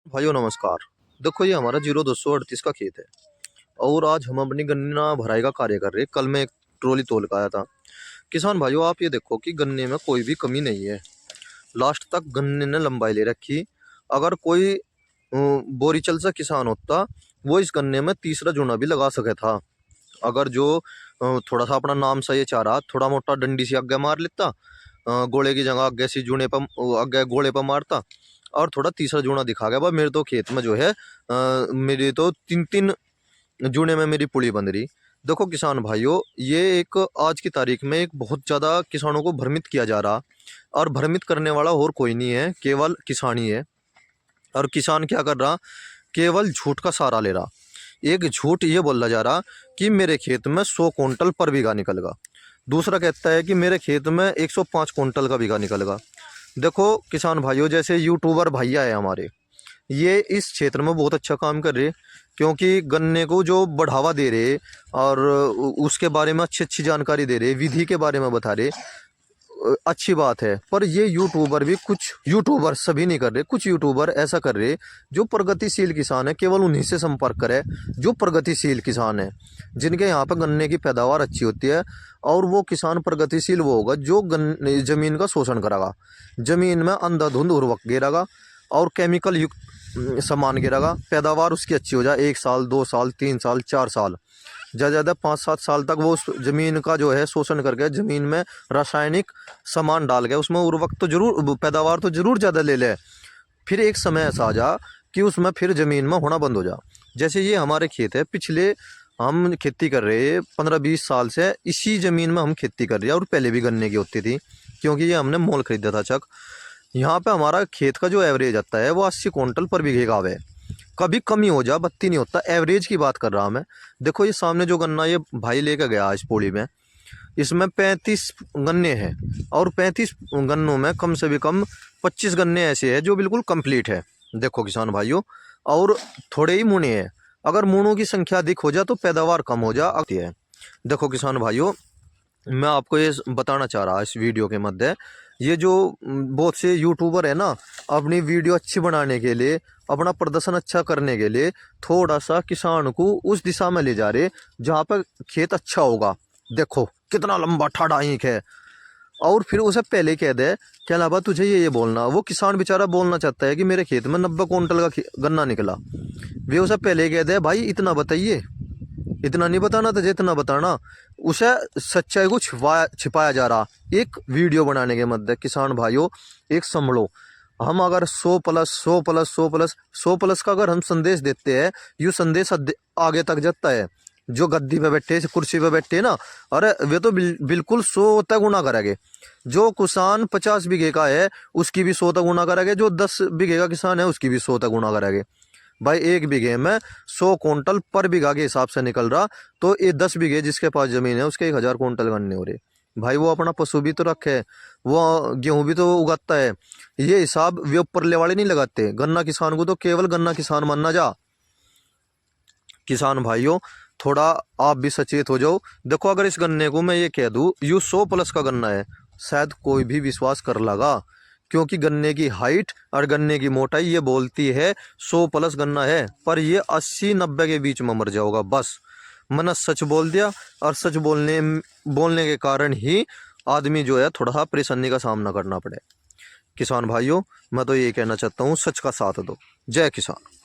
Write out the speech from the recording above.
भाइयों नमस्कार। देखो ये हमारा 0238 का खेत है और आज हम अपनी गन्ना भराई का कार्य कर रहे हैं। कल मैं एक ट्रॉली तोल के आया था। किसान भाइयों आप ये देखो कि गन्ने में कोई भी कमी नहीं है। लास्ट तक गन्ने ने लंबाई ले रखी। अगर कोई बोरी चल सा किसान होता वो इस गन्ने में तीसरा जूना भी लगा सके था। अगर जो थोड़ा सा अपना नाम सा ये चाह रहा थोड़ा मोटा डंडी से आगे मार लेता, गोले की जगह आगे सी जूने पर आगे गोले पर मारता और थोड़ा तीसरा जूना दिखा गया। भाई मेरे तो खेत में जो है मेरी तो तीन तीन जूने में मेरी पुली बन रही। देखो किसान भाइयों ये एक आज की तारीख में एक बहुत ज़्यादा किसानों को भ्रमित किया जा रहा और भ्रमित करने वाला और कोई नहीं है, केवल किसान ही है। और किसान क्या कर रहा, केवल झूठ का सहारा ले रहा। एक झूठ ये बोला जा रहा कि मेरे खेत में 100 कुंटल पर बीघा निकलेगा। दूसरा कहता है कि मेरे खेत में 105 कुंटल का बीघा निकलेगा। देखो किसान भाइयों जैसे यूट्यूबर भैया है हमारे, ये इस क्षेत्र में बहुत अच्छा काम कर रहे क्योंकि गन्ने को जो बढ़ावा दे रहे और उसके बारे में अच्छी अच्छी जानकारी दे रहे, विधि के बारे में बता रहे। अच्छी बात है, पर ये यूट्यूबर भी कुछ यूट्यूबर सभी नहीं कर रहे, कुछ यूट्यूबर ऐसा कर रहे जो प्रगतिशील किसान है केवल उन्हीं से संपर्क करे जो प्रगतिशील किसान है, जिनके यहाँ पर गन्ने की पैदावार अच्छी होती है। और वो किसान प्रगतिशील वो होगा जो जमीन का शोषण करेगा, जमीन में अंधाधुंध उर्वरक गिरेगा और केमिकल युक्त सामान गिरेगा। पैदावार उसकी अच्छी हो जाए 1 साल 2 साल 3 साल 4 साल, ज़्यादा ज़्यादा 5-7 साल तक वो उस ज़मीन का जो है शोषण करके ज़मीन में रासायनिक सामान डाल के उसमें उर्वरक तो जरूर, पैदावार तो जरूर ज़्यादा ले ले। फिर एक समय ऐसा आ जा कि उसमें फिर ज़मीन में होना बंद हो जा। जैसे ये हमारे खेत है, पिछले हम खेती कर रहे हैं 15-20 साल से इसी ज़मीन में हम खेती कर रहे हैं और पहले भी गन्ने की होती थी क्योंकि ये हमने मोल खरीदा था चक। यहाँ पे हमारा खेत का जो एवरेज आता है वो 80 कुंटल पर बीघे का आवे। कभी कमी हो जा बत्ती नहीं होता, एवरेज की बात कर रहा मैं। देखो ये सामने जो गन्ना ये भाई लेकर गया आज पोड़ी में, इसमें 35 गन्ने हैं और 35 गन्नों में कम से भी कम 25 गन्ने ऐसे हैं जो बिल्कुल कंप्लीट है। देखो किसान भाइयों, और थोड़े ही मुने हैं। अगर मुनों की संख्या अधिक हो जाए तो पैदावार कम हो जाती है। देखो किसान भाइयों मैं आपको ये बताना चाह रहा इस वीडियो के मध्य, ये जो बहुत से यूट्यूबर है ना, अपनी वीडियो अच्छी बनाने के लिए, अपना प्रदर्शन अच्छा करने के लिए थोड़ा सा किसान को उस दिशा में ले जा रहे जहाँ पर खेत अच्छा होगा। देखो कितना लंबा ठाढ़ा ईंख है और फिर उसे पहले कह दे क्या लाभा तुझे ये बोलना। वो किसान बेचारा बोलना चाहता है कि मेरे खेत में 90 कुंटल का गन्ना निकला, वे उसे पहले कह दे भाई इतना बताइए, इतना नहीं बताना तुझे, इतना बताना। उसे सच्चाई को छिपाया जा रहा एक वीडियो बनाने के मध्य। किसान भाइयों एक संभलो, हम अगर 100 प्लस 100 प्लस 100 प्लस 100 प्लस का अगर हम संदेश देते हैं, ये संदेश आगे तक जाता है। जो गद्दी पे बैठे कुर्सी पे बैठे ना, अरे वे तो बिल्कुल 100 तक गुना करेंगे। जो किसान 50 बीघे का है उसकी भी 100 तक गुना करेंगे, जो 10 बीघे का किसान है उसकी भी 100 तक गुना करेंगे। भाई 1 बीघे में 100 कुंटल पर बीघा के हिसाब से निकल रहा, तो ये 10 बीघे जिसके पास जमीन है उसके 1000 कुंटल गन्ने हो रहे। भाई वो अपना पशु भी तो रखे, वो गेहूं भी तो उगाता है। ये हिसाब वे ऊपरले वाले नहीं लगाते। गन्ना किसान को तो केवल गन्ना किसान मानना जा। किसान भाइयों थोड़ा आप भी सचेत हो जाओ। देखो अगर इस गन्ने को मैं ये कह दूं यू 100 प्लस का गन्ना है, शायद कोई भी विश्वास कर लगा क्योंकि गन्ने की हाइट और गन्ने की मोटाई ये बोलती है 100 प्लस गन्ना है, पर ये 80-90 के बीच में मर जाओगा। बस मैंने सच बोल दिया और सच बोलने के कारण ही आदमी जो है थोड़ा सा परेशानी का सामना करना पड़े। किसान भाइयों मैं तो ये कहना चाहता हूँ सच का साथ दो। जय किसान।